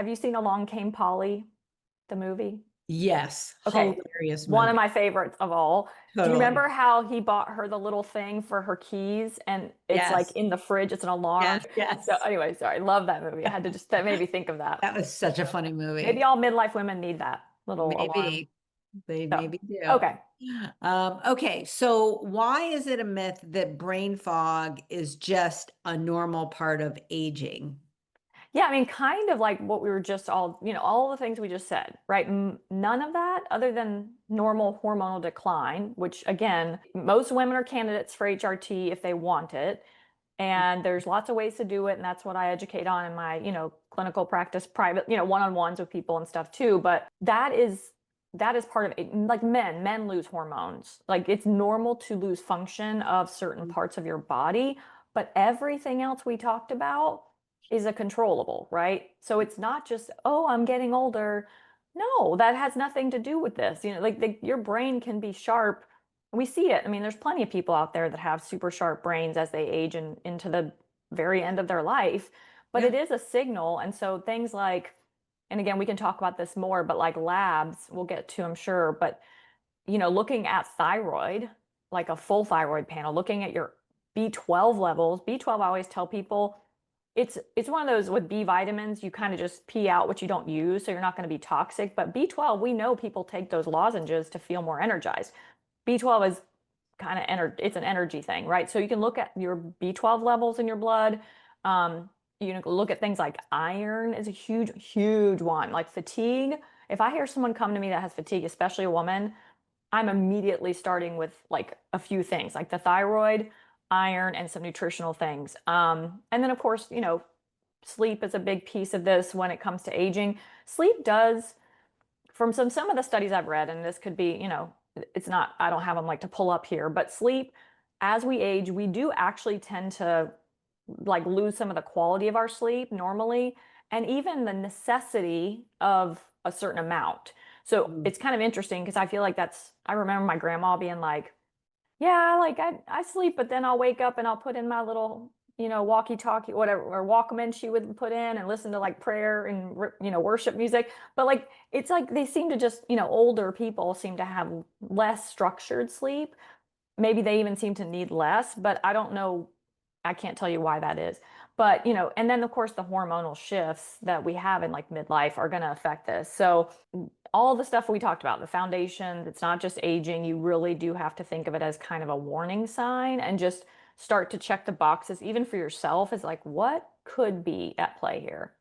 you seen Along Came Polly, the movie? Yes, Okay, hilarious one of movie. my favorites of all. Do you Totally. remember how he bought her the little thing for her keys and it's like Yes, in the fridge, it's an alarm? yes, So yes. anyway, sorry, love that movie. I had to just, that made me think of that. That was such a So funny maybe movie. all midlife women need that little alarm. Maybe they So, maybe do. okay. Okay, so why is it a myth that brain fog is just a normal part of aging? Yeah, I mean, kind of like what we were just all, all the things we just said, right? None of that other than normal hormonal decline, which again, most women are candidates for HRT if they want it. And there's lots of ways to do it. And that's what I educate on in my, clinical practice, private, one-on-ones with people and stuff too. But that is part of it. Like men lose hormones. Like it's normal to lose function of certain parts of your body, but everything else we talked about is a controllable, right? So it's not just, oh, I'm getting older. No, that has nothing to do with this. Like your brain can be sharp. We see it. I mean, there's plenty of people out there that have super sharp brains as they age and into the very end of their life, but it Yeah. is a signal. And so things like, and again, we can talk about this more, but like labs, we'll get to, I'm sure, but looking at thyroid, like a full thyroid panel, looking at your B12 levels. B12, I always tell people, it's one of those with B vitamins, you kind of just pee out what you don't use, so you're not going to be toxic. But B12, we know people take those lozenges to feel more energized. B12 is kind of it's an energy thing, right? So you can look at your B12 levels in your blood. Um, you can look at things like iron is a huge, huge one. Like fatigue. If I hear someone come to me that has fatigue, especially a woman, I'm immediately starting with like a few things, like the thyroid, iron, and some nutritional things. And then of course, sleep is a big piece of this when it comes to aging. Sleep does, from some of the studies I've read, and this could be, it's not, I don't have them like to pull up here, but sleep, as we age, we do actually tend to like lose some of the quality of our sleep normally, and even the necessity of a certain amount. So Mm. it's kind of interesting because I feel like I remember my grandma being like, yeah, like I sleep, but then I'll wake up and I'll put in my little, walkie-talkie, whatever, or Walkman she would put in and listen to like prayer and, worship music. But like, it's like they seem to just, older people seem to have less structured sleep. Maybe they even seem to need less, but I don't know. I can't tell you why that is. But, and then of course the hormonal shifts that we have in like midlife are going to affect this. So all the stuff we talked about, the foundation, it's not just aging. You really do have to think of it as kind of a warning sign and just start to check the boxes, even for yourself, is like, what could be at play here?